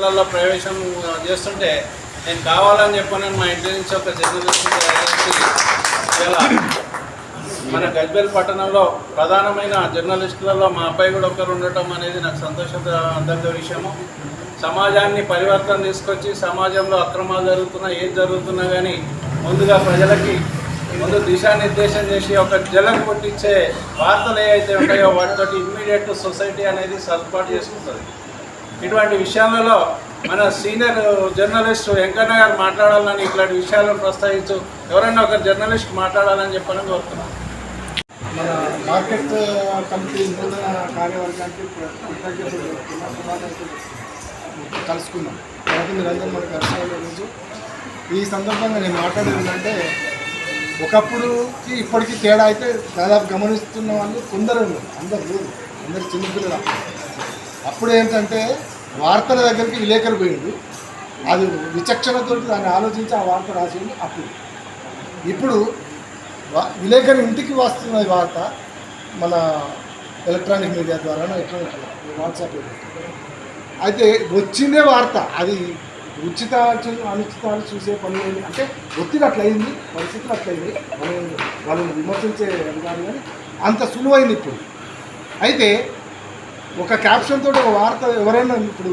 ఛానళ్ళల్లో ప్రవేశం చేస్తుంటే నేను కావాలని చెప్పాను మా ఇంటి నుంచి ఒక జర్నలిస్ట్ ఇలా మన గజ్వేల్ పట్టణంలో ప్రధానమైన జర్నలిస్టులలో మా అబ్బాయి కూడా ఒకరు ఉండటం అనేది నాకు సంతోషంగా విషయము. సమాజాన్ని పరివర్తన తీసుకొచ్చి సమాజంలో అక్రమాలు జరుగుతున్నా ఏది జరుగుతున్నా కానీ ముందుగా ప్రజలకి ముందు దిశానిర్దేశం చేసి ఒక జలం కొట్టించే వార్తలు ఏవైతే ఉంటాయో వాటితో ఇమ్మీడియట్ సొసైటీ అనేది సర్దుబాటు చేసుకుంటుంది. ఇటువంటి విషయాలలో మన సీనియర్ జర్నలిస్ట్ వెంకన్న గారు మాట్లాడాలని ఇట్లాంటి విషయాలను ప్రస్తావించు ఎవరైనా ఒక జర్నలిస్ట్ మాట్లాడాలని చెప్పని కోరుతున్నాను. మన మార్కెట్ కమిటీ నూతన కార్యవర్గానికి కలుసుకున్నాం. తర్వాత మీరందరూ మనకు అర్థమైన రోజు ఈ సందర్భంగా నేను మాట్లాడేది ఏంటంటే ఒకప్పుడుకి ఇప్పటికీ తేడా అయితే దాదాపు గమనిస్తున్న వాళ్ళు కొందరు ఉన్నారు, అందరు లేదు, అందరు చిన్నపిల్లలు. అప్పుడు ఏంటంటే వార్తల దగ్గరికి విలేకరు పోయిండు, అది విచక్షణతో దాన్ని ఆలోచించి ఆ వార్త రాసింది. అప్పుడు ఇప్పుడు విలేకరు ఇంటికి వస్తున్నది వార్త మన ఎలక్ట్రానిక్ మీడియా ద్వారా వాట్సాప్ అయితే వచ్చిందే వార్త. అది ఉచిత అనుచితాలు చూసే పని అంటే ఒత్తిడి అట్లయింది, పరిస్థితులు అట్లయింది, వాళ్ళని విమర్శించే అధికారు కానీ అంత సులువైంది ఇప్పుడు. అయితే ఒక క్యాప్షన్ తోటి ఒక వార్త ఎవరైనా ఇప్పుడు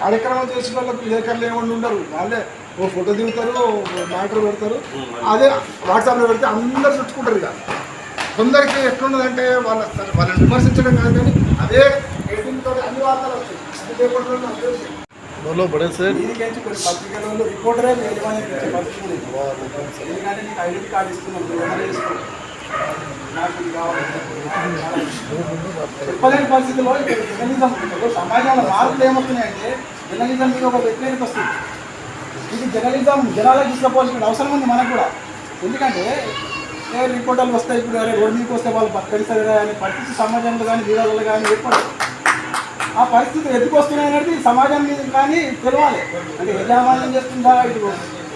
కార్యక్రమం చేసిన వాళ్ళకి విలేకరులు ఏమన్నా ఉండరు, వాళ్ళే ఓ ఫోటో దిగుతారు, మ్యాటర్ పెడతారు, అదే వాట్సాప్లో పెడితే అందరు చుట్టుకుంటారు. ఇక కొందరికి ఎట్లున్నదంటే వాళ్ళని విమర్శించడం కాదు కానీ అదే ఎడిటింగ్తో అన్ని వార్తలు వస్తాయి. అన్ని పేపర్లలో పడే సార్ దీనికి కొన్ని పత్రికలలో రిపోర్టరే యజమాని ఇచ్చే పరిస్థితి ఎందుకంటే నీకు ఐడెంటిటీ కార్డు ఇస్తున్నాం నాకు చెప్పలేని పరిస్థితిలో జర్నలిజం సమాజంలో మార్పులు ఏమవుతున్నాయంటే జర్నలిజం మీద ఒక వ్యతిరేకత వస్తుంది. ఇది జర్నలిజం జనాలకు తీసుకోవాల్సిన అవసరం ఉంది మనకు కూడా. ఎందుకంటే రిపోర్టర్లు వస్తాయి, ఇప్పుడు రోడ్డు మీదకి వస్తే వాళ్ళు పక్కడిస్తారు కానీ పరిస్థితి సమాజంలో కానీ వీరాలలో కానీ ఏర్పడదు. ఆ పరిస్థితులు ఎందుకు వస్తున్నాయి అనేది సమాజం మీద కానీ తెలవాలి. అంటే యజమాన్యం చేస్తుందా, ఇటు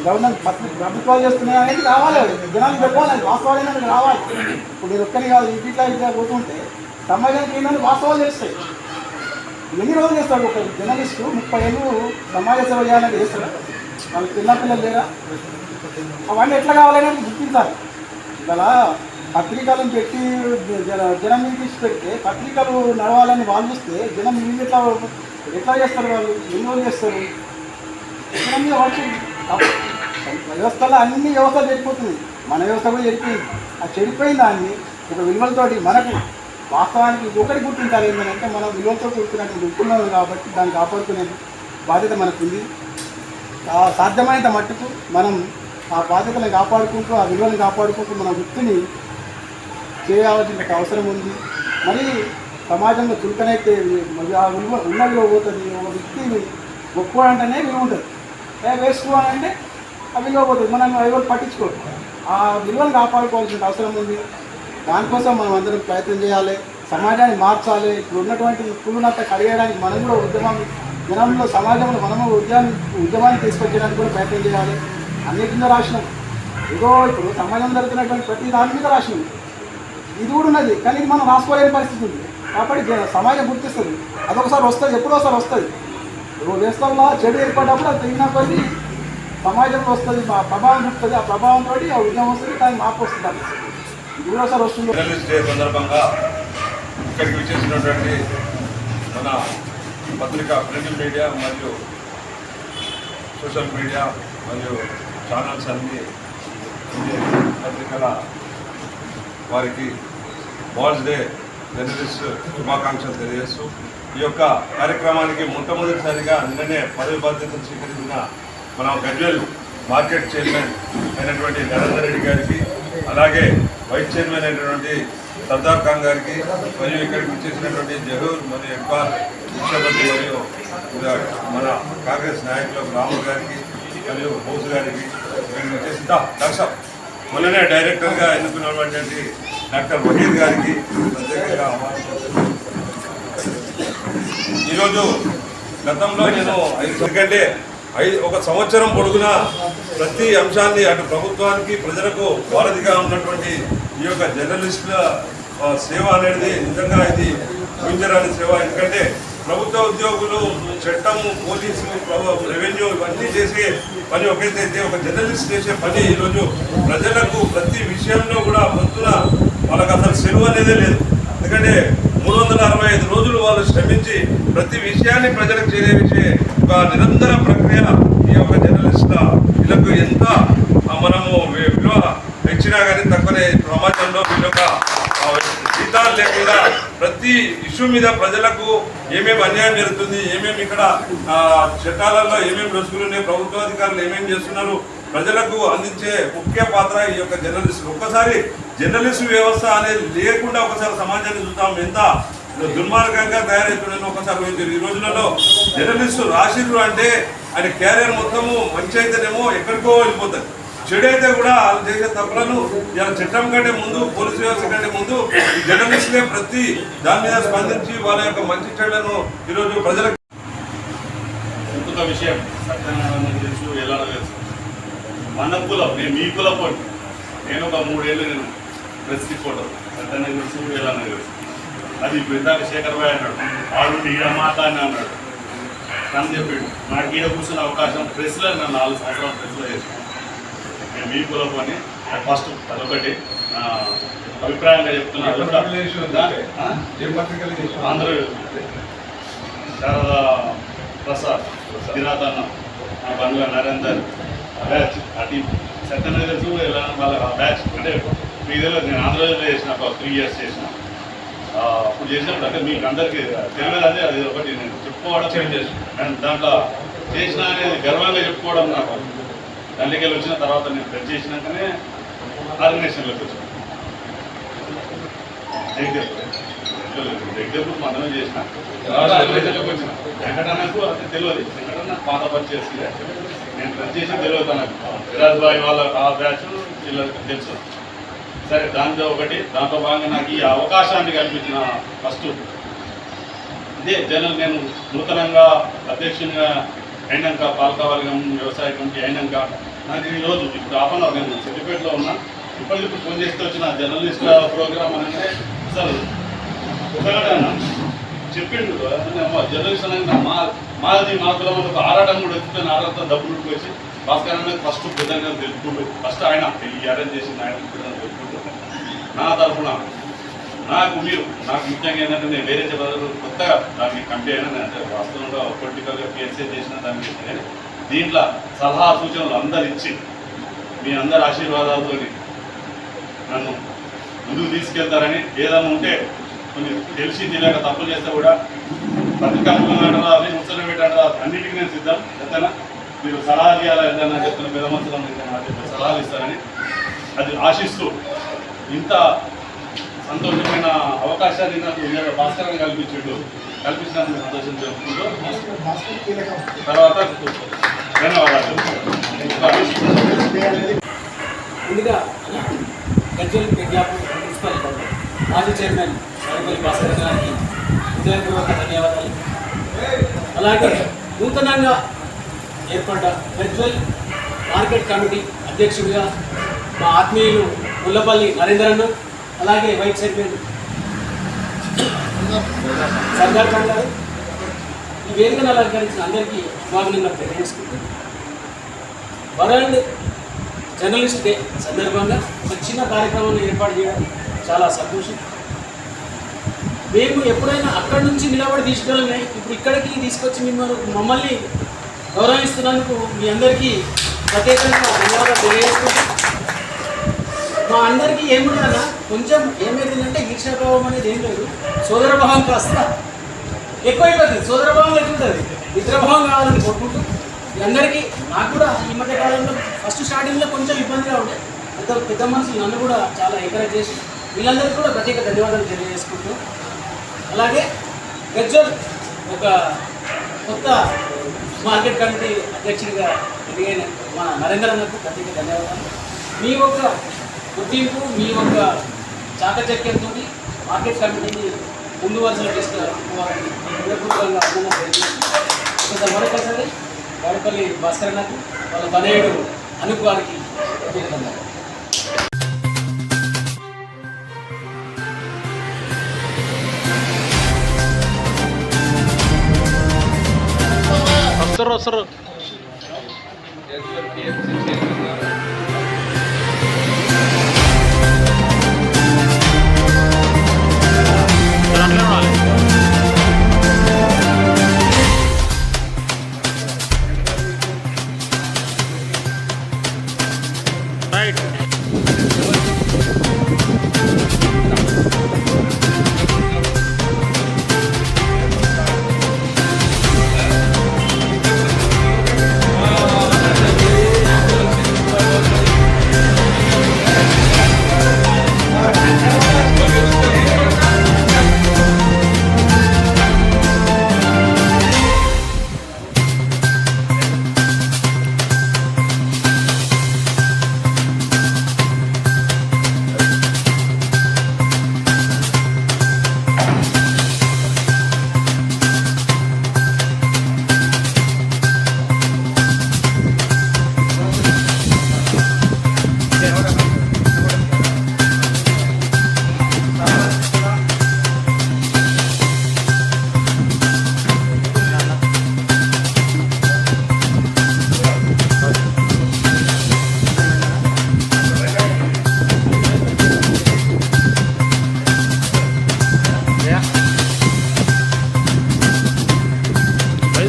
గవర్నమెంట్ ప్రభుత్వాలు చేస్తున్నాయి అనేది రావాలి, జనాలు చెప్పాలి, అది వాస్తవాలు అనేది రావాలి. ఇప్పుడు నేను ఒక్కని కాదు, ఇట్లా పోతుంటే సమాజానికి ఏంటంటే వాస్తవాలు చేస్తాయి. ఎన్ని రోజులు చేస్తాడు ఒక జర్నలిస్టు? 30 ఏళ్ళు సమాజ సేవ చేయాలని చేస్తాడు. వాళ్ళకి పిల్లలు లేరా? అవన్నీ ఎట్లా కావాలనేది గుర్తించాలి. ఇవాళ పత్రికలను పెట్టి జనం మీద తీసి పెడితే పత్రికలు నడవాలని వాళ్ళు చూస్తే జనం మీద ఎట్లా చేస్తారు? వాళ్ళు ఎన్ని రోజులు చేస్తారు? జనం మీద వచ్చి వ్యవస్థలో అన్ని వ్యవస్థలు చెడిపోతుంది, మన వ్యవస్థ కూడా చెడిపోయింది. ఆ చెడిపోయిన దాన్ని ఒక విలువలతోటి మనకు వాస్తవానికి ఒకటి గుర్తించాలి. ఏంటంటే మనం విలువలతో కూర్చున్నట్టు ఉంటున్నాం కాబట్టి దాన్ని కాపాడుకునే బాధ్యత మనకుంది. సాధ్యమైనంత మట్టుకు మనం ఆ బాధ్యతలను కాపాడుకుంటూ ఆ విలువలను కాపాడుకుంటూ మన వృత్తిని చేయాల్సిన అవసరం ఉంది. మరి సమాజంలో చులకనైతే ఆ విలువ ఉన్న విలువ పోతుంది. ఒక వ్యక్తిని గొప్ప అంటేనే విలువ ఉంటుంది, వేసుకోవాలంటే ఆ విలువ పోతుంది. మనం ఎవరు పట్టించుకోరు. ఆ విలువను కాపాడుకోవాల్సిన అవసరం ఉంది. దానికోసం మనం అందరం ప్రయత్నం చేయాలి, సమాజాన్ని మార్చాలి. ఇప్పుడు ఉన్నటువంటి కులునత కడిగేయడానికి మనం కూడా జనంలో సమాజంలో మనము ఉద్యమాన్ని తీసుకొచ్చేయడానికి కూడా ప్రయత్నం చేయాలి. అన్నింటిలో రాసినాం, ఏదో ఇప్పుడు సమాజంలో జరుగుతున్నటువంటి ప్రతి దాని మీద రాసినాం. ఇది కూడా ఉన్నది, కానీ ఇది మనం రాసుకోలేని పరిస్థితి ఉంది. కాబట్టి సమాజం గుర్తిస్తుంది, అదొకసారి వస్తుంది, ఎప్పుడోసారి వస్తుంది. వేస్తాంలో చెడు ఏర్పడినప్పుడు అది తిరిగిన కొద్ది సమాజంలో వస్తుంది, మా ప్రభావం ఉంటుంది. ఆ ప్రభావంతో ఆ ఉద్యమం వస్తుంది, దానికి మార్పు వస్తుంది. ఇది కూడా ఒకసారి వస్తుంది. జర్నలిస్ట్ డే సందర్భంగా ఇక్కడికి వచ్చేసినటువంటి మన పత్రిక, ప్రింట్ మీడియా మరియు సోషల్ మీడియా మరియు ఛానల్స్ అన్ని పత్రికల వారికి వాల్స్ డే జర్నలిస్ట్ శుభాకాంక్షలు తెలియజేస్తూ ఈ యొక్క కార్యక్రమానికి మొట్టమొదటిసారిగా నిన్ననే పదవి బాధ్యతలు స్వీకరించిన మన గజ్వేల్ మార్కెట్ చైర్మన్ అయినటువంటి నరేందర్ రెడ్డి గారికి, అలాగే వైస్ చైర్మన్ అయినటువంటి సర్దార్ ఖాన్ గారికి, మరియు ఇక్కడికి వచ్చేసినటువంటి జహూర్ మరియు ఇక్బాల్ ముఖ్యమంత్రి మరియు మన కాంగ్రెస్ నాయకులకు రాముల్ గారికి మరియు బోసు గారికి, ఇక్కడికి వచ్చేసి డాక్టర్ మొన్ననే డైరెక్టర్గా ఎన్నుకున్నటువంటి డాక్టర్ వహీద్ గారికి ప్రత్యేకంగా ఈరోజు గతంలో నేను ఎందుకంటే ఒక సంవత్సరం పొడుగునా ప్రతి అంశాన్ని అటు ప్రభుత్వానికి ప్రజలకు వారధిగా ఉన్నటువంటి ఈ యొక్క జర్నలిస్టుల సేవ అనేది నిజంగా ఇది ఊహించరాని సేవ. ఎందుకంటే ప్రభుత్వ ఉద్యోగులు, చట్టము, పోలీసు, రెవెన్యూ ఇవన్నీ చేసే పని ఒకటైతే ఒక జర్నలిస్ట్ చేసే పని ఈరోజు ప్రజలకు ప్రతి విషయంలో కూడా పొద్దున వాళ్ళకి అసలు సెలవు అనేదే లేదు. ఎందుకంటే 365 రోజులు వాళ్ళు శ్రమించి ప్రతి విషయాన్ని ప్రజలకు చేరే ఒక నిరంతర ప్రక్రియ ఈ యొక్క జర్నలిస్టుల వీళ్ళకు ఎంత మనము విలువ పెంచినా కానీ తక్కువనే సమాజంలో వీళ్ళ యొక్క జీతాలు లేకుండా ప్రతి ఇష్యూ మీద ప్రజలకు ఏమేమి అన్యాయం జరుగుతుంది, ఏమేమి ఇక్కడ చట్టాలలో ఏమేమి లొసుగులు ఉన్నాయి, ప్రభుత్వాధికారులు ఏమేమి చేస్తున్నారు, ప్రజలకు అందించే ముఖ్య పాత్ర ఈ యొక్క జర్నలిస్టులు. ఒక్కసారి జర్నలిస్టు వ్యవస్థ అనేది లేకుండా ఒకసారి సమాజాన్ని చూద్దాం ఎంత దుర్మార్గంగా తయారవుతుందని ఒకసారి ఈ రోజులలో జర్నలిస్టు రాసిర్రు అంటే ఆయన క్యారియర్ మొత్తము మంచి అయితేనేమో ఎక్కడికో వెళ్ళిపోతుంది, చెడు అయితే కూడా వాళ్ళు చేసే తప్పులను ఇలా చట్టం కంటే ముందు, పోలీసు వ్యవస్థ కంటే ముందు ఈ జర్నలిస్టులే ప్రతి దాని మీద స్పందించి వాళ్ళ యొక్క మంచి చెడులను ఈరోజు ప్రజలకు ఇంకొక విషయం సత్యనారాయణ తెలుసు, ఎలా తెలుసు మన కులం, నేను మీ కుల పోటీ, నేను ఒక 3 ఏళ్ళు నేను ప్రెస్ రిపోర్టర్, సత్యనారాయణ తెలుసు, ఎలా తెలుసు. అది ఇందాక శేఖర్ భాయ్ అన్నాడు, వాడు ఈడ మాట్లాడిన అన్నాడు, తను చెప్పాడు నాకు ఈడ కూర్చున్న అవకాశం ప్రెస్లో నేను 4 సంవత్సరాలు ప్రెస్లో చేసాను. నేను మీ కులం అని ఫస్ట్ అదొకటి నా అభిప్రాయంగా చెప్తున్నాను. ఆంధ్ర శారదా ప్రసాద్, కిరాతన్న, బంగ్లా నరేందర్ బ్యాచ్, అటు సత్యనారాయణ తెలుసు ఎలా వాళ్ళ బ్యాచ్ అంటే మీకు తెలియదు. నేను ఆంధ్రప్రదేశ్లో చేసిన ఒక 3 years చేసిన. అప్పుడు చేసినప్పుడు అంటే మీకు అందరికీ తెలియదు, అదే అది ఒకటి నేను చెప్పుకోవడం నేను దాంట్లో చేసిన అనేది గర్వంగా చెప్పుకోవడం. నాకు దాంట్లోకి వెళ్ళి వచ్చిన తర్వాత నేను ప్రెస్ చేసినాకనే ఆర్గనైజేషన్లోకి వచ్చాను. జగదేవ్ మనమే చేసిన తర్వాత ఆర్గనైజేషన్లోకి వచ్చిన. వెంకటన్నకు అంటే తెలియదు, వెంకటన్న పాత పరిచేసి నేను ప్రెస్ చేసి తెలియదు తనకు. విరాజ్ భాయ్ వాళ్ళ ఆ బ్యాచ్ వీళ్ళకి తెలుసు. సరే దాంట్లో ఒకటి, దాంట్లో భాగంగా నాకు ఈ అవకాశాన్ని కల్పించిన ఫస్ట్ ఇదే నేను నూతనంగా అధ్యక్షునిగా అయినాక, పాలకవర్గం వ్యవసాయ కమిటీ అయినాక నాకు ఈరోజు ఇప్పుడు ఆపన్నారు. నేను సిద్దిపేటలో ఉన్నా, ఇప్పుడు ఫోన్ చేస్తే వచ్చిన జర్నలిస్టుల ప్రోగ్రామ్ అంటే అసలు ఒకటే చెప్పిండు జర్నలిస్ట్ అనగా మాది మా కులం ఒక ఆరాటం కూడా వచ్చిన ఆరాటం డబ్బులు వచ్చి భాస్కర్ అన్నది ఫస్ట్ పెద్దగా తెలుపుకుంటూ ఫస్ట్ ఆయన ఈ అరేంజ్ చేసింది ఆయన తెలుపుకుంటూ నా తరఫున నాకు ముఖ్యంగా ఏంటంటే నేను వేరే చెప్పారు కొత్తగా దానికి కంపెనీ అయినా నేను వాస్తవంగా పొలిటికల్గా పిఎస్ఏ చేసిన దానికి కానీ దీంట్లో సలహా సూచనలు అందరు ఇచ్చి మీ అందరి ఆశీర్వాదాలతో నన్ను ముందుకు తీసుకెళ్తారని, ఏదైనా ఉంటే కొన్ని తెలిసి తెలియక తప్పులు చేస్తే కూడా పత్రికా ముఖ్యంగా ముచ్చట పెట్టారా అన్నిటికీ నేను సిద్ధం. ఎంతైనా మీరు సలహా చేయాలా, ఏదైనా చెప్తున్న పెద్ద మనుషులను సలహాలు ఇస్తారని అది ఆశిస్తూ ఇంత సంతోషమైన అవకాశాన్ని నాకు భాస్కర్ కల్పించాడు. కల్పించినందుకు సంతోషం చెప్పుకుంటూ తర్వాత ధన్యవాదాలు. ముందుగా గజ్వేల్ విజ్ఞాపన ప్రిన్సిపల్ మాజీ చైర్మన్ సరిపల్లి భాస్కర్ గారికి హృదయపూర్వక ధన్యవాదాలు. అలాగే నూతనంగా ఏర్పడ్డ గజ్వేల్ మార్కెట్ కమిటీ అధ్యక్షుడిగా మా ఆత్మీయులు ముల్లపల్లి నరేంద్రన్న, అలాగే వైస్ చైర్మన్ సర్దార్ ఖాన్ గారు, ఈ వేదికను అలంకరించిన అందరికీ స్వాగతంగా తెలియజేసుకుంటారు. వరల్డ్ జర్నలిస్ట్ డే సందర్భంగా ఒక చిన్న కార్యక్రమాన్ని ఏర్పాటు చేయడం చాలా సంతోషం. మేము ఎప్పుడైనా అక్కడి నుంచి నిలబడి తీసుకెళ్ళమే, ఇప్పుడు ఇక్కడికి తీసుకొచ్చి మమ్మల్ని గౌరవిస్తున్నందుకు మీ అందరికీ ప్రత్యేకంగా ధన్యవాదాలు తెలియజేస్తున్నాం. మా అందరికీ ఏముందన్నా కొంచెం ఏమైందంటే ఈర్ష్యాభావం అనేది ఏం లేదు, సోదరభావం కాస్త ఎక్కువైపోతుంది. సోదరభావం ఎక్కుంటుంది, మిత్రభావం కావాలని కోరుకుంటూ అందరికీ నాకు కూడా ఈ మధ్య కాలంలో ఫస్ట్ స్టార్టింగ్లో కొంచెం ఇబ్బందిగా ఉండే పెద్ద మనుషులు నన్ను కూడా చాలా ఎంకరేజ్ చేసి వీళ్ళందరికీ కూడా ప్రత్యేక ధన్యవాదాలు తెలియజేసుకుంటూ, అలాగే గజ్వేల్ ఒక కొత్త మార్కెట్ కమిటీ అధ్యక్షుడిగా ఎదిగైన మన నరేంద్రన్నకు ప్రత్యేక ధన్యవాదాలు. మీ యొక్క గుర్తింపు, మీ యొక్క చాకచక్యంతో మార్కెట్ కమిటీని ముందు వరుసలో తీసుకుపోవాలని హృదయపూర్వకంగా అభినందన తెలియజేస్తుంది. మరొకసారి వాడపల్లి భాస్కర్ అన్నకు, వాళ్ళ తనయుడు అనూప్ గారికి ప్రత్యేక ధన్యవాదాలు.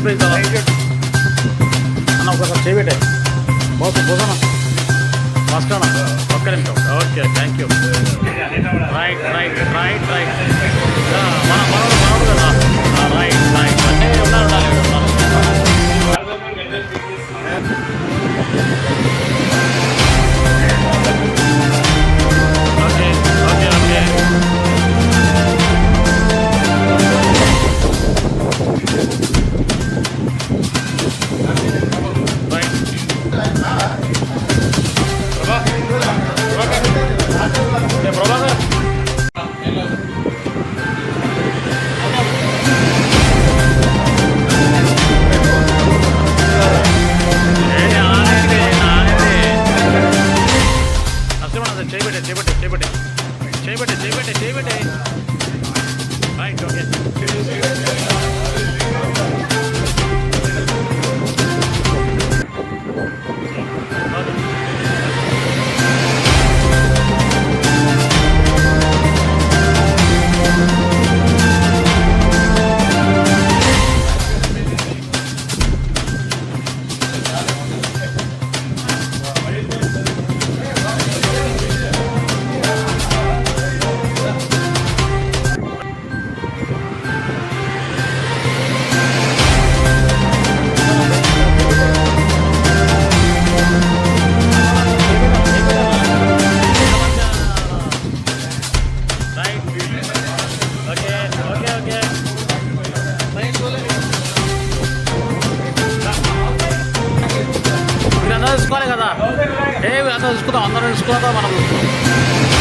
సైజ్ ప్రైజ్ అన్న ఒకసారి చేయబెట్టే బాస్ పోసానా మస్కానా ఒక్క నిమిషం okay thank you right right right right మనోడు కదా రైట్ రైట్ అంటే ఉండాలి ఓకే ఓకే ఓకే ప్రభాకర్ చేయబెట్టే రైట్ ఓకే చూసుకోవాలి కదా ఏ అంతా చూసుకుందాం అందరం చూసుకుందాం మనం చూసుకుందాం